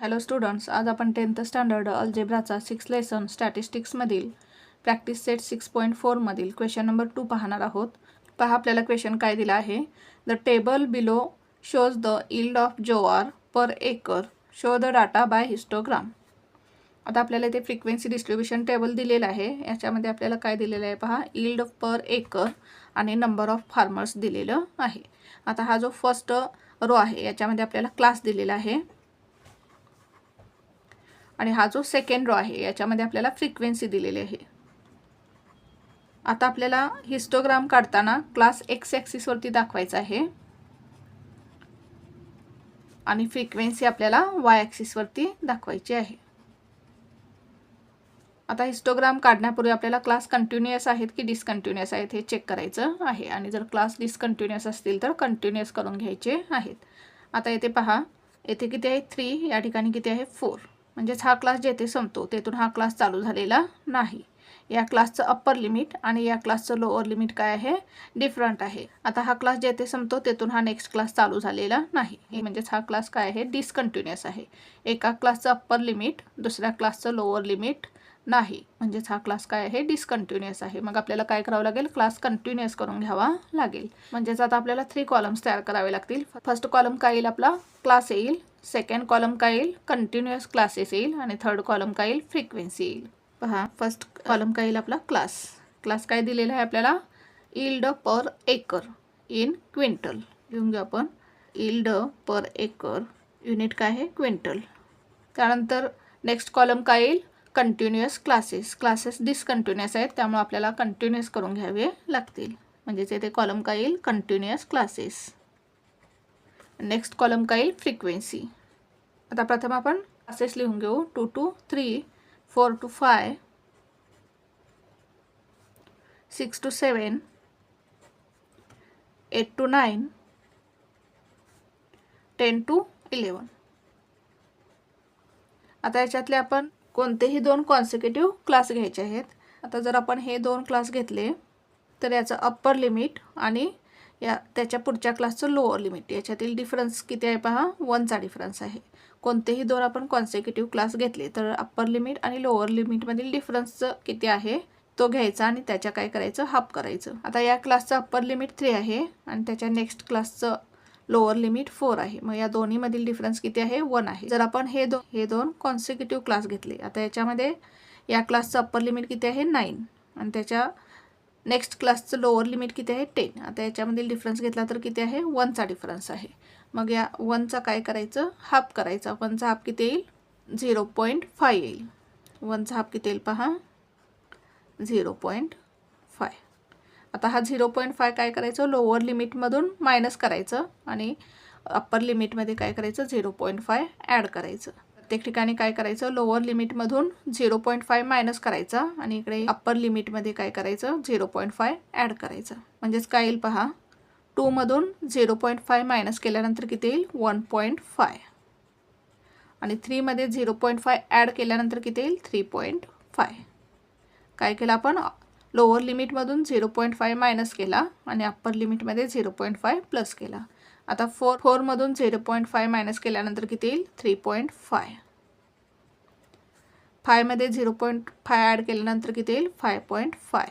Hello students, आज आपण 10th standard अल्जेब्राचा 6 लेसन स्टॅटिस्टिक्समधील प्रॅक्टिस सेट 6.4 मधील क्वेश्चन नंबर 2 पाहणार आहोत. पहा आपल्याला क्वेश्चन काय दिला आहे. The table below shows the yield of jowar per acre. Show the data by histogram. आता आपल्याला इथे फ्रिक्वेन्सी डिस्ट्रीब्युशन टेबल दिलेलं आहे. याच्यामध्ये आपल्याला काय दिलेलं आहे पहा, यील्ड पर एकर आणि नंबर ऑफ फार्मर्स दिलेलं आहे. आता हा जो फर्स्ट रो आहे याच्यामध्ये आपल्याला क्लास दिलेला आहे आणि हा जो सेकंड रो आहे याच्यामध्ये आपल्याला फ्रिक्वेन्सी दिलेली आहे. आता आपल्याला हिस्टोग्राम काढताना क्लास एक्स ॲक्सिस वरती दाखवायचा आहे आणि फ्रिक्वेन्सी आपल्याला वाय ॲक्सिस वरती दाखवायची आहे. आता हिस्टोग्राम काढण्यापूर्वी आपल्याला क्लास कंटिन्युअस आहेत की डिसकंटिन्युअस आहेत हे चेक करायचं आहे आणि जर क्लास डिसकंटिन्युअस असतील तर कंटिन्युअस करून घ्यायचे आहेत. आता येथे पहा, येथे किती आहे 3, या ठिकाणी किती आहे 4. म्हणजेच हा क्लास जेथे संपतो तेथून हा क्लास चालू झालेला नाही. या क्लासचं अप्पर लिमिट आणि या क्लासचं लोअर लिमिट काय आहे, डिफरंट आहे. आता हा क्लास जेथे संपतो तेथून हा नेक्स्ट क्लास चालू झालेला नाही. म्हणजेच हा क्लास काय आहे, डिसकंटिन्युअस आहे. एका क्लासचं अप्पर लिमिट दुसऱ्या क्लासचं लोअर लिमिट नाही. म्हणजेच हा क्लास काय आहे, डिसकंटिन्युअस आहे. मग आपल्याला काय करावं लागेल, क्लास कंटिन्युअस करून घ्यावा लागेल. म्हणजेच आता आपल्याला 3 कॉलम्स तयार करावे लागतील. फर्स्ट कॉलम काय येईल आपला, क्लास येईल. सेकंड कॉलम काय येईल, कंटिन्युअस क्लासेस येईल. आणि थर्ड कॉलम काय येईल, फ्रिक्वेन्सी येईल. पहा, फर्स्ट कॉलम काय येईल आपला, क्लास. क्लास काय दिलेला आहे आपल्याला, yield per acre in quintal. लिहून घेऊ आपण, यील्ड पर एकर, युनिट काय आहे, क्विंटल. त्यानंतर नेक्स्ट कॉलम काय येईल, कंटिन्युअस क्लासेस. क्लासेस डिसकंटिन्युअस आहेत त्यामुळे आपल्याला कंटिन्युअस करून घ्यावे लागतील. म्हणजेच येथे कॉलम काय येईल, कंटिन्युअस क्लासेस. नेक्स्ट कॉलम काय येईल, फ्रिक्वेन्सी. आता प्रथम आपण क्लासेस लिहून घेऊ. 2 to 3, 4 to 5, 6 to 7, 8 to 9, 10 to 11. आता याच्यातले आपण कोणतेही 2 कॉन्सिक्युटिव्ह क्लास घ्यायचे आहेत. आता जर आपण हे 2 क्लास घेतले तर याचं अप्पर लिमिट आणि त्याच्या पुढच्या क्लासचं लोअर लिमिट याच्यातील डिफरन्स किती आहे पहा, 1चा डिफरन्स आहे. कोणतेही 2 आपण कॉन्सिक्युटिव्ह क्लास घेतले तर अप्पर लिमिट आणि लोअर लिमिटमधील डिफरन्स किती आहे तो घ्यायचा आणि त्याच्या काय करायचं, हाफ करायचं. आता या क्लासचं अप्पर लिमिट 3 आहे आणि त्याच्या नेक्स्ट क्लासचं लोअर लिमिट 4 आहे. मग या दोन्हीमधील डिफरन्स किती आहे, 1 आहे. जर आपण हे दोन कॉन्सिक्युटिव्ह क्लास घेतले, आता याच्यामध्ये या क्लासचं अप्पर लिमिट किती आहे, 9 आणि त्याच्या नेक्स्ट क्लासचं लोअर लिमिट किती आहे, 10. आता याच्यामधील डिफरन्स घेतला तर किती आहे, 1चा डिफरन्स आहे. मग या 1चा काय करायचं, हाफ करायचा. 1चा हाफ किती येईल, 0.5 येईल. 1चा हाफ किती येईल पहा, 0.5. आता हा 0.5 काय करायचं, लोअर लिमिटमधून मायनस करायचं आणि अप्पर लिमिटमध्ये काय करायचं, 0.5 ॲड करायचं. प्रत्येक ठिकाणी काय करायचं, लोअर लिमिटमधून 0.5 मायनस करायचा आणि इकडे अप्पर लिमिटमध्ये काय करायचं, 0.5 ॲड करायचं. म्हणजेच काय येईल पहा, 2 मधून 0.5 मायनस केल्यानंतर किती येईल, 1.5 आणि 3 मध्ये 0.5 ॲड केल्यानंतर किती येईल, 3.5. काय केलं आपण, लोअर लिमिटमधून 0.5 मायनस केला आणि अप्पर लिमिटमध्ये 0.5 प्लस केला. आता 4 मधून 0.5 मायनस केल्यानंतर किती येईल, 3.5. 5 मध्ये 0.5 ॲड केल्यानंतर किती येईल, 5.5.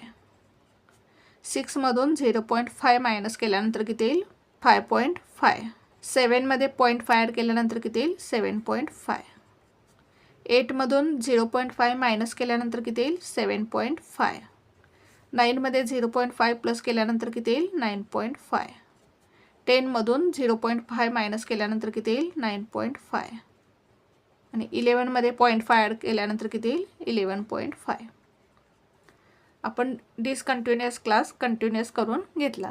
6 मधून 0.5 मायनस केल्यानंतर किती येईल, 5.5. 7 मध्ये 0.5 ॲड केल्यानंतर किती येईल, 7.5. 8 मधून 0.5 मायनस केल्यानंतर किती येईल, 7.5. 9 मध्ये 0.5 प्लस केल्यानंतर किती येईल, 9.5. 10 मधून 0.5 मायनस केल्यानंतर किती येईल, 9.5 आणि 11 मध्ये 0.5 ॲड केल्यानंतर किती येईल, 11.5. आपण डिसकंटिन्युअस क्लास कंटिन्युअस करून घेतला.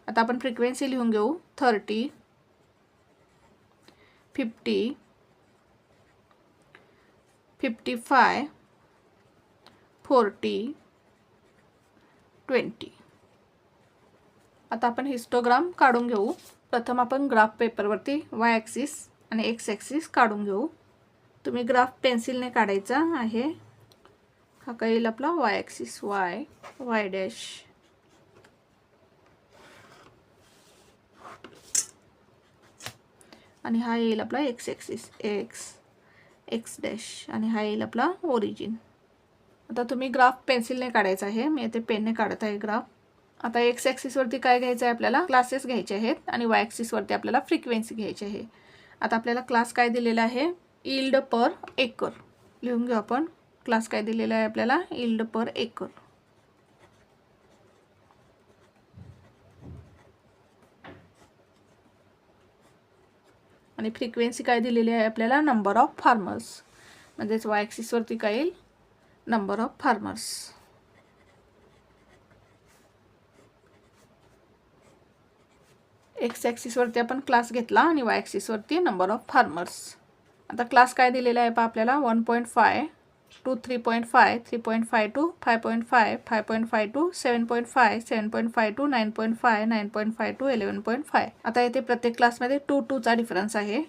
आता आपण फ्रिक्वेन्सी लिहून घेऊ. 30, 50, 55, 40, 20. आता आपण हिस्टोग्राम काढून घेऊ. प्रथम आपण ग्राफ पेपरवरती वाय ॲक्सिस आणि एक्स ॲक्सिस काढून घेऊ. तुम्ही ग्राफ पेन्सिलने काढायचा आहे. हा काय येईल आपला वाय ॲक्सिस, वाय डॅश, आणि हा येईल आपला x axis, x, x dash आणि हा येईल आपला ओरिजिन. आता तुम्ही ग्राफ पेन्सिलने काढायचा आहे, मी इथे पेनने काढत आहे ग्राफ. आता एक्स ॲक्सिसवरती काय घ्यायचं आहे आपल्याला, क्लासेस घ्यायचे आहेत आणि वाय ॲक्सिसवरती आपल्याला फ्रिक्वेन्सी घ्यायची आहे. आता आपल्याला क्लास काय दिलेला आहे, यील्ड पर एकर. लिहून घेऊ आपण. क्लास काय दिलेला आहे आपल्याला, यील्ड पर एकर. आणि फ्रिक्वेन्सी काय दिलेली आहे आपल्याला, नंबर ऑफ फार्मर्स. म्हणजेच वाय ॲक्सिसवरती काय येईल, नंबर ऑफ फार्मर्स. एक्स ॲक्सिसवरती आपण क्लास घेतला आणि वाय ॲक्सिसवरती नंबर ऑफ फार्मर्स. आता क्लास काय दिलेला आहे पहा आपल्याला, 1.5 to 3.5, 3.5 to 5.5, 5.5 to 7.5, 7.5 to 9.5, 9.5 to 11.5. आता येथे प्रत्येक क्लासमध्ये 2चा डिफरन्स आहे.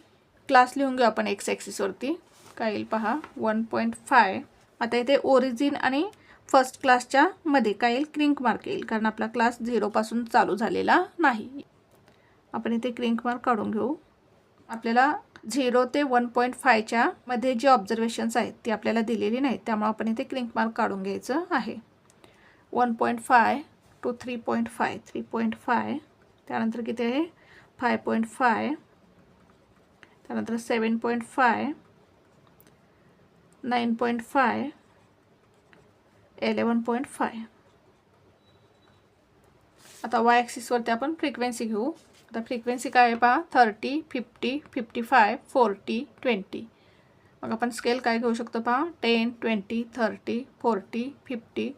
क्लास लिहून घेऊ आपण एक्स ॲक्सिसवरती. काय येईल पहा, 1.5. आता इथे ओरिजिन आणि फर्स्ट क्लासच्या मध्ये काय येईल, क्रिंक मार्क येईल, कारण आपला क्लास 0 पासून चालू झालेला नाही. आपण इथे क्रिंक मार्क काढून घेऊ. आपल्याला 0 ते 1.5च्या मध्ये जे ऑब्झर्वेशन्स आहेत ते आपल्याला दिलेली नाहीत, त्यामुळे आपण इथे क्रिंक मार्क काढून घ्यायचं आहे. 1.5 to 3.5, 3.5. त्यानंतर किती आहे, 5.5. त्यानंतर 7.5, 9.5, 11.5. आता वाय ॲक्सिसवरती आपण फ्रिक्वेन्सी घेऊ. आता फ्रिक्वेन्सी काय आहे पहा, 30, 50, 55, 40, 20. मग आपण स्केल काय घेऊ शकतो पहा, 10, 20, 30, 40, 50.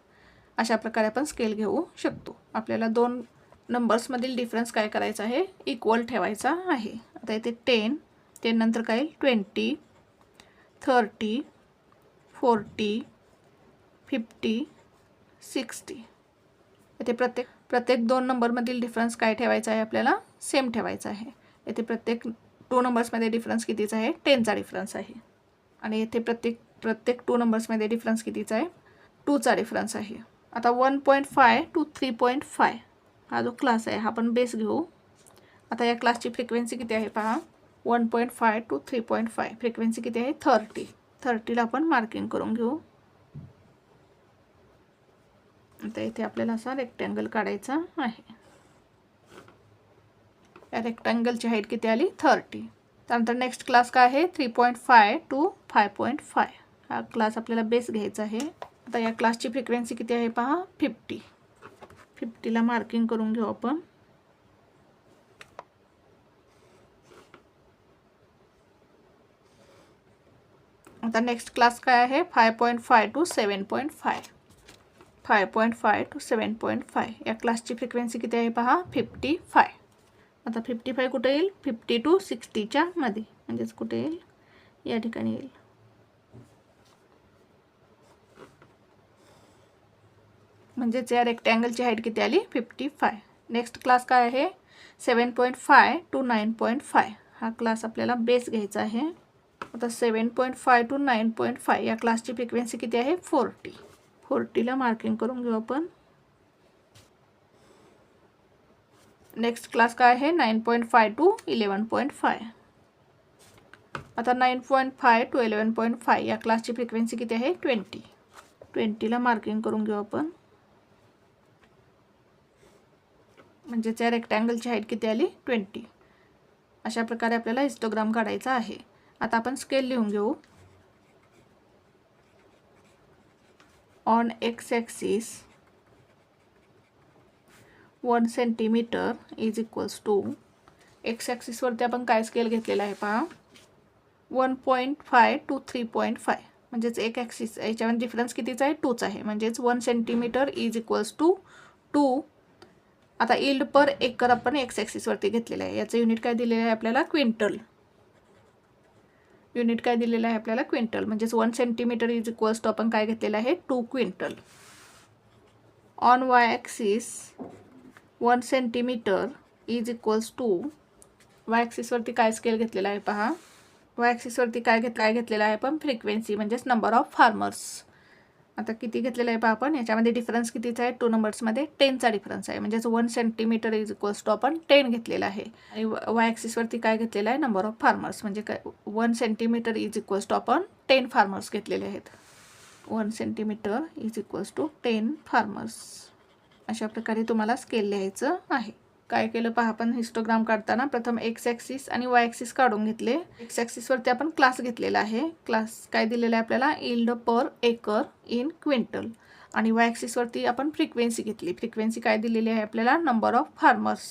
अशा प्रकारे आपण स्केल घेऊ शकतो. आपल्याला दोन नंबर्समधील डिफरन्स काय करायचा आहे, इक्वल ठेवायचा आहे. आता इथे 10 नंतर काय येईल, 20, 30, 40, 50, 60. इथे प्रत्येक दोन नंबरमधील डिफरन्स काय ठेवायचा आहे आपल्याला, सेम ठेवायचा आहे. येथे प्रत्येक 2 नंबर्समध्ये डिफरन्स कितीचा आहे, 10चा डिफरन्स आहे. आणि येथे प्रत्येक 2 नंबर्समध्ये डिफरन्स कितीचा आहे, 2चा डिफरन्स आहे. आता 1.5 to 3.5 हा जो क्लास आहे हा आपण बेस घेऊ. आता या क्लासची फ्रिक्वेन्सी किती आहे पहा, 1.5 to 3.5. फ्रिक्वेन्सी किती आहे, 30ला आपण मार्किंग करून घेऊ. आता इथे आपल्याला असा रेक्टँगल काढायचा आहे. या रेक्टँगलची हाईट किती आली, 30. त्यानंतर नेक्स्ट क्लास काय आहे, 3.5 to 5.5. हा क्लास आपल्याला बेस घ्यायचा आहे. आता या क्लासची फ्रिक्वेन्सी किती आहे पहा, 50ला मार्किंग करून घेऊ आपण. आता नेक्स्ट क्लास काय आहे, 5.5 to 7.5. 5.5 to 7.5. या क्लासची फ्रिक्वेन्सी किती आहे पहा, 55. आता 55 कुठे येईल, 50 to 60च्या मध्ये, म्हणजेच कुठे येईल, या ठिकाणी येईल. म्हणजेच या रेक्टँगलची हाईट किती आली, 55. नेक्स्ट क्लास काय आहे, 7.5 to 9.5. हा क्लास आपल्याला बेस घ्यायचा आहे. आता 7.5 to 9.5 या क्लासची फ्रिक्वेन्सी किती आहे, 40ला मार्किंग करून घेऊ आपण. नेक्स्ट क्लास काय आहे, 9.5 to 11.5. आता 9.5 to 11.5 या क्लासची फ्रिक्वेन्सी किती आहे, 20ला मार्किंग करून घेऊ आपण. म्हणजेच या रेक्टँगलची हाईट किती आली, 20. अशा प्रकारे आपल्याला हिस्टोग्राम काढायचा आहे. आता आपण स्केल लिहून घेऊ. On X axis 1 centimetre is equals to, X ॲक्सिसवरती आपण काय स्केल घेतलेला आहे पहा, 1.5 to 3.5. म्हणजेच एक ॲक्सिस याच्यावर डिफरन्स कितीचा आहे, 2चा आहे. म्हणजेच 1 सेंटीमीटर इज इक्वल्स टू 2. आता यील्ड पर एकर आपण एक्स ॲक्सिसवरती घेतलेलं आहे. याचं युनिट काय दिलेलं आहे आपल्याला, क्विंटल. युनिट काय दिलेलं आहे आपल्याला, क्विंटल. म्हणजेच 1 सेंटीमीटर इज इक्वल्स टू आपण काय घेतलेलं आहे, 2 quintal. On Y axis 1 centimetre is equals to, Y ॲक्सिसवरती काय स्केल घेतलेला आहे पहा, वाय ॲक्सिसवरती काय घेतलेला आहे आपण, फ्रिक्वेन्सी म्हणजेच नंबर ऑफ फार्मर्स. आता किती घेतलेलं आहे पहा आपण. याच्यामध्ये डिफरन्स कितीचा आहे? 2 नंबर्समध्ये 10चा डिफरन्स आहे. म्हणजेच 1 सेंटीमीटर इज इक्वल्स टू आपण 10 घेतलेला आहे. आणि वाय ॲक्सिसवरती काय घेतलेलं आहे? Number of farmers. म्हणजे काय 1 सेंटीमीटर इज इक्वल्स टू आपण 10 फार्मर्स घेतलेले आहेत. 1 centimetre is equals to 10 farmers. अशा प्रकारे तुम्हाला स्केल लिहायचं आहे. काय केलं पहा आपण हिस्टोग्राम काढताना प्रथम एक्स ॲक्सिस आणि वाय ॲक्सिस काढून घेतले. एक्स ॲक्सिसवरती आपण क्लास घेतलेला आहे. क्लास काय दिलेला आहे आपल्याला? Yield per acre in quintal. आणि वाय ॲक्सिसवरती आपण फ्रिक्वेन्सी घेतली. फ्रिक्वेन्सी काय दिलेली आहे आपल्याला? Number of farmers.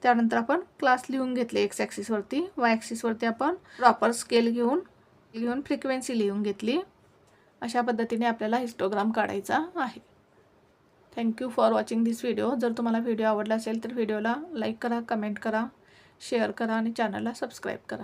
त्यानंतर आपण क्लास लिहून घेतले एक्स ॲक्सिसवरती. वाय ॲक्सिसवरती आपण प्रॉपर स्केल घेऊन फ्रिक्वेन्सी लिहून घेतली. अशा पद्धतीने आपल्याला हिस्टोग्राम काढायचा आहे. Thank you for watching this video. जर तुम्हाला व्हिडिओ आवडला असेल तर व्हिडिओला लाईक करा, कमेंट करा, शेअर करा आणि चॅनलला सबस्क्राईब करा.